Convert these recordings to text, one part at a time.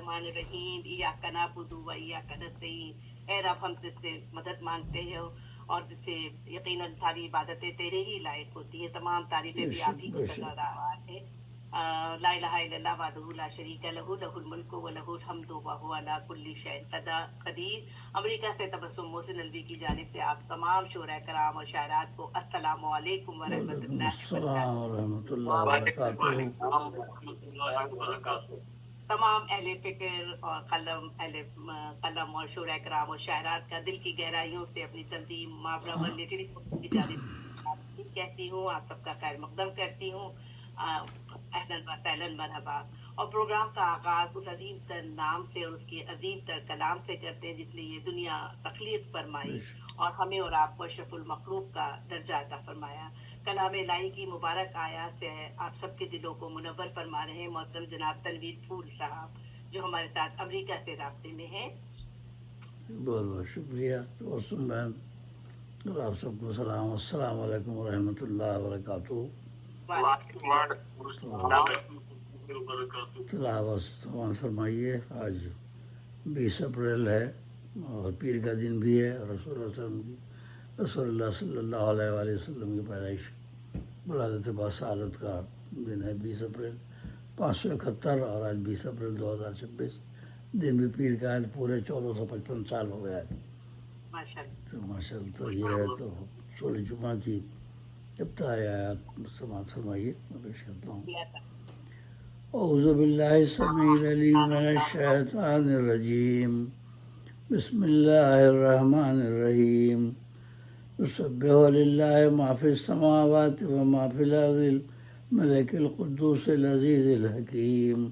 الرحمن الرحیم ایاک نعبد و ایاک نستعین۔ اے رب ہم تجھ سے مدد مانگتے ہیں اور جس سے یقیناً ساری عبادتیں تیرے ہی لائق ہوتی ہیں، تمام تعریفیں بے بھی آپ شک ہی کو بے سزا شک دار ہے۔ لا الہ الا اللہ وحدہ لا شریک لہ لہ الملک و لہ الحمد وہو علی کل شیء قدیر۔ امریکہ سے تبسم محسن الوی کی جانب سے آپ تمام شعراء کرام اور شاعرات کو السلام علیکم ورحمۃ وعلیکم اللہ السلام وبرکاتہ۔ ورحمۃ اللہ وعلیکم وبرکاتہ۔ السلام ورحمۃ اللہ وبرکاتہ۔ تمام اہل فکر اور قلم اور شعراء کرام اور شاعرات کا دل کی گہرائیوں سے اپنی تنظیم محاورہ ون لٹری کی جانب سے کہتی ہوں، آپ سب کا خیر مقدم کرتی ہوں۔ اہلاً و سہلاً مرحبا۔ اور پروگرام کا آغاز اس عظیم تر نام سے اور اس کی عظیم تر کلام سے کرتے ہیں جس نے یہ دنیا تخلیق بے فرمائی شک اور ہمیں اور آپ کو اشرف المخلوق کا درجہ عطا فرمایا۔ کلام الہی کی مبارک آیات سے آپ سب کے دلوں کو منور فرما رہے ہیں محترم جناب تنویر پھول صاحب، جو ہمارے ساتھ امریکہ سے رابطے میں ہیں۔ بہت بہت شکریہ توسن بہن، اور آپ سب کو سلام، السلام علیکم ورحمۃ اللہ وبرکاتہ۔ وعلیکم وعلیکم تو السلام ورحمۃ اللہ وبرکاتہ۔ تلاوت سمان فرمائیے۔ آج 20 اپریل ہے اور پیر کا دن بھی ہے، اور رسول اللہ صلی اللہ علیہ وسلم کی صلی اللہ علیہ وآلہ وسلم کی پیدائش ولادت باسعادت کا دن ہے 20 اپریل 571، اور آج 20 اپریل 2026 دن بھی پیر کا ہے، تو پورے 1455 سال ہو گیا ہے۔ ماشاء اللہ۔ تو ماشاء اللہ، تو یہ ہے تو سورہ جمعہ کی ابتدائی آیات سماعت فرمائیے، میں پیش کرتا ہوں۔ اعوذ باللہ السمیع العلیم من الشیطان الرجیم، بسم اللہ الرحمن الرحیم۔ یسبح للہ ما فی السماوات و ما فی الارض الملک القدوس العزیز الحکیم۔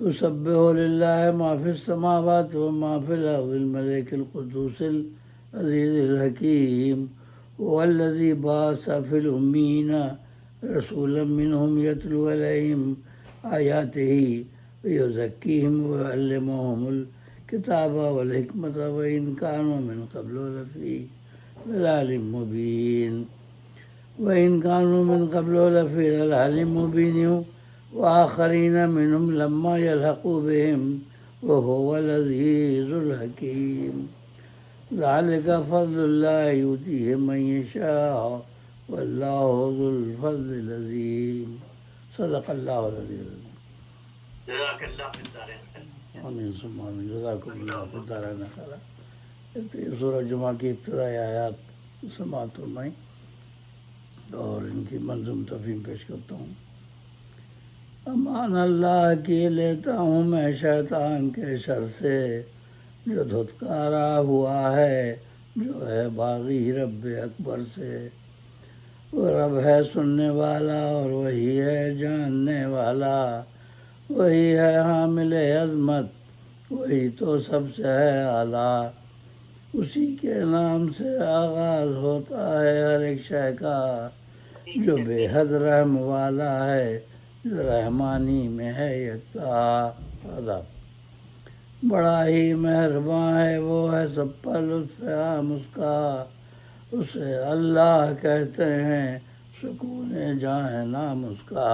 یسبح للہ ما فی السماوات و ما فی الارض الملک القدوس العزیز الحکیم۔ هو الذی بعث فی الأمین رسولا منہم یتلو علیہم آیاتہ ویزکیہم ویعلمہم الکتاب والحکمۃ وإن كانوا من قبل لفی ضلال مبین۔ وإن كانوا من قبل لفی ضلال مبین وآخرین منہم لما یلحقوا بہم وهو العزیز الحکیم۔ ذلک فضل اللہ یؤتیہ من یشاء واللہ ذو الفضل العظیم۔ صدق اللہ العلی العظیم۔ جزاک اللہ فی الدارین خیر۔ آمین ثم آمین، جزاکم اللہ فی الدارین خیرا۔ تو یہ سورہ جمعہ کی ابتدائی آیات سماعت فرمائیں اور ان کی منظوم تفہیم پیش کرتا ہوں۔ امان اللہ کی لیتا ہوں میں شیطان کے شر سے، جو دھتکارا ہوا ہے جو ہے باغی رب اکبر سے۔ وہ رب ہے سننے والا اور وہی ہے جاننے والا، وہی ہے حامل عظمت، وہی تو سب سے ہے اعلیٰ۔ اسی کے نام سے آغاز ہوتا ہے ہر ایک شے کا، جو بے حد رحم والا ہے، جو رحمانی میں ہے یکتا۔ آداب۔ بڑا ہی مہرباں ہے وہ ہے سب پر لطف عام اس کا، اسے اللہ کہتے ہیں سکون جاں نام اس کا،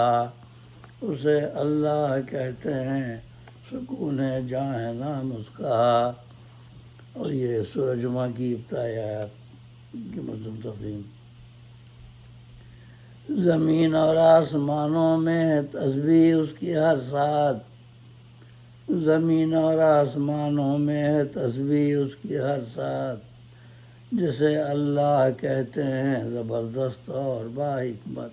اسے اللہ کہتے ہیں سکون جاں نام اس کا۔ اور یہ سورہ جمعہ کی ابتدائی آیات کی منظوم تفہیم۔ زمین اور آسمانوں میں ہے تسبیح اس کی ہر ساتھ، زمین اور آسمانوں میں ہے تسبیح اس کی ہر ساتھ، جسے اللہ کہتے ہیں زبردست اور با حکمت۔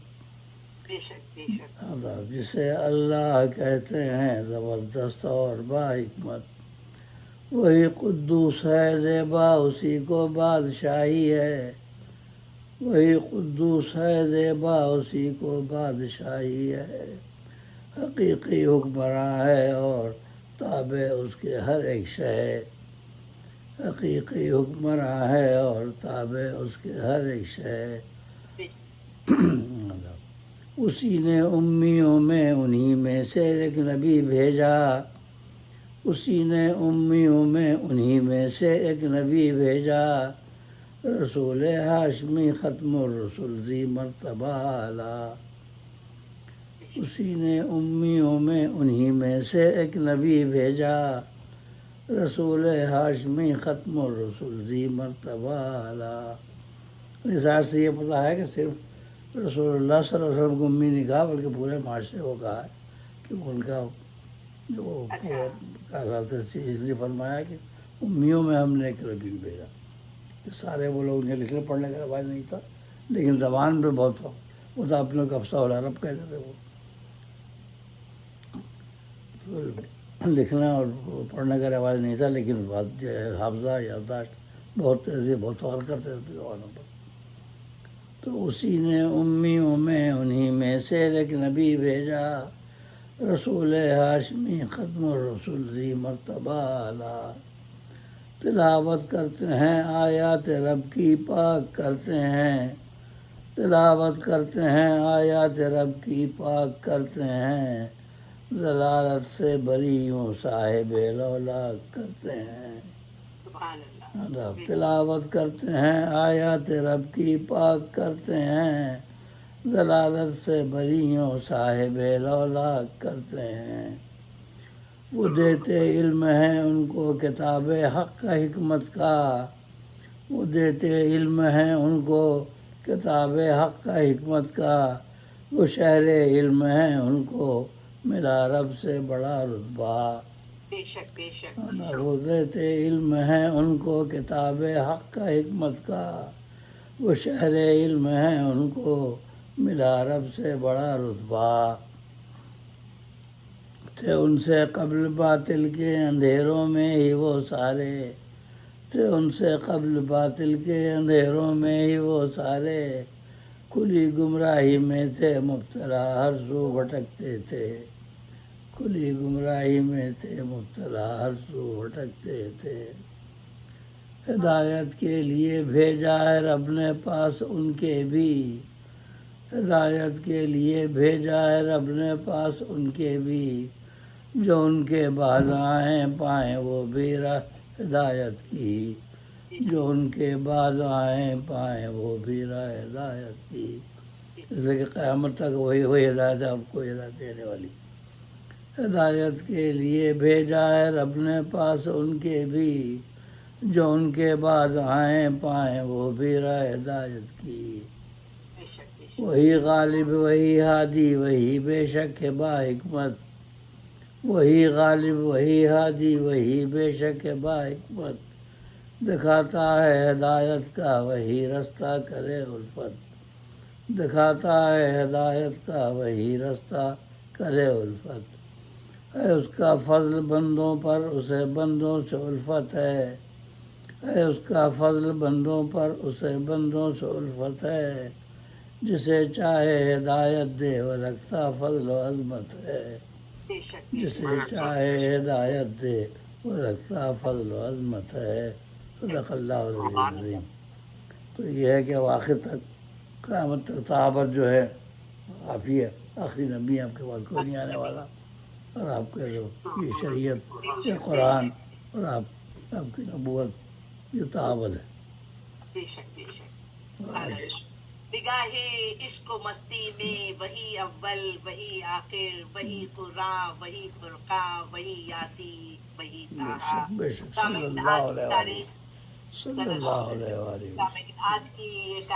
بے شک بے شک۔ آداب۔ جسے اللہ کہتے ہیں زبردست اور با حکمت، وہی قدوس ہے زیبا اسی کو بادشاہی ہے، وہی قدوس ہے زیبا اسی کو بادشاہی ہے، حقیقی حکمراں ہے اور تابع اس کے ہر ایک شے، حقیقی حکمراں ہے اور تابع اس کے ہر ایک شے۔ اسی نے امیوں میں انہی میں سے ایک نبی بھیجا، اسی نے امیوں میں انہی میں سے ایک نبی بھیجا، رسول ہاشمی ختم الرسل ذی مرتبہ اعلیٰ۔ اسی نے امیوں میں انہی میں سے ایک نبی بھیجا، رسول ہاشمی ختم الرسول ذی مرتبہ اعلیٰ۔ اس آیت سے یہ پتہ ہے کہ صرف رسول اللہ صلی اللہ علیہ وسلم کو امی نہیں کہا بلکہ پورے معاشرے کو کہا ہے کہ ان کا جو کہلاتے اس لیے فرمایا کہ امیوں میں ہم نے ایک نبی بھیجا، کہ سارے وہ لوگ نے لکھنے پڑھنے کا رواج نہیں تھا لیکن زبان پہ بہت تھا، وہ تو اپنے کو افصاح العرب کہتے تھے، وہ تو لکھنا اور پڑھنے کا رواج نہیں تھا لیکن بات حافظہ یادداشت بہت تیزی بہت فخر کرتے تھے زبانوں پر۔ تو اسی نے امیوں میں انہی میں سے ایک نبی بھیجا، رسول ہاشمی ختم الرسول ذی مرتبہ اعلیٰ۔ تلاوت کرتے ہیں آیات رب کی، پاک کرتے ہیں تلاوت کرتے ہیں آیات رب کی، پاک کرتے ہیں ضلالت سے بریوں صاحب لولاک کرتے ہیں۔ سبحان اللہ۔ تلاوت کرتے ہیں آیات رب کی، پاک کرتے ہیں ضلالت سے بریوں صاحب لولاک کرتے ہیں۔ وہ دیتے علم ہے ان کو کتاب حق کا حکمت کا، وہ دیتے علم ہے ان کو کتاب حق کا حکمت کا، وہ شہر علم ہے ان کو ملا رب سے بڑا رتبہ۔ بے شک بے شک۔ وہ دیتے علم ہے ان کو کتاب حق کا حکمت کا، وہ شہر علم ہے ان کو ملا رب سے بڑا رتبہ۔ تھے ان سے قبل باطل کے اندھیروں میں ہی وہ سارے، تھے ان سے قبل باطل کے اندھیروں میں ہی وہ سارے، کھلی گمراہی میں تھے مبتلا ہر سو بھٹکتے تھے، کھلی گمراہی میں تھے مبتلا ہر سو بھٹکتے تھے۔ ہدایت کے لیے بھیجا ہے رب نے پاس ان کے بھی، ہدایت کے لیے بھیجا ہے رب نے پاس ان کے بھی، جو ان کے بعد آئیں پائیں وہ بھی راہ ہدایت کی، جو ان کے بعد آئیں پائیں وہ بھی راہ ہدایت کی۔ اس لیے کہ قیامت تک وہی ہدایت ہے آپ کو ہدایت دینے والی۔ ہدایت کے لیے بھیجا ہے رب نے پاس ان کے بھی، جو ان کے بعد آئیں پائیں وہ بھی راہ ہدایت کی۔ بے شک بے شک۔ وہی غالب وہی ہادی وہی بے شک ہے با حکمت، وہی غالب وہی ہادی وہی بے شک ہے با حکمت، دکھاتا ہے ہدایت کا وہی رستہ کرے الفت، دکھاتا ہے ہدایت کا وہی رستہ کرے الفت، ہے اس کا فضل بندوں پر اسے بندوں سے الفت ہے، ہے اس کا فضل بندوں پر اسے بندوں سے الفت ہے، جسے چاہے ہدایت دے وہ رکھتا فضل و عظمت ہے، بے شک بے جسے شک۔ چاہے ہدایت دے وہ رکھتا فضل و عظمت ہے۔ صدق اللہ العظیم۔ تو یہ ہے کہ آخر تک قیامت تک صحابت جو ہے آپ ہی ہے، آخری نبی آپ کے بعد کوئی نہیں آنے والا، اور آپ کے جو یہ شریعت یہ قرآن اور آپ کی نبوت یہ تعابد ہے۔ بے شک بے شک۔ سبحان اللہ۔ نگاہ عشق و مستی میں وہی اول وہی آخر، وہی قرآن وہی فرقان وہی یاتی وہی بے طہا۔ شک بے شک، صلی سامعین اللہ آج کی علیہ وآلہ تاریخ، صلی اللہ علیہ وآلہ وسلم۔ سامعین آج کی ایک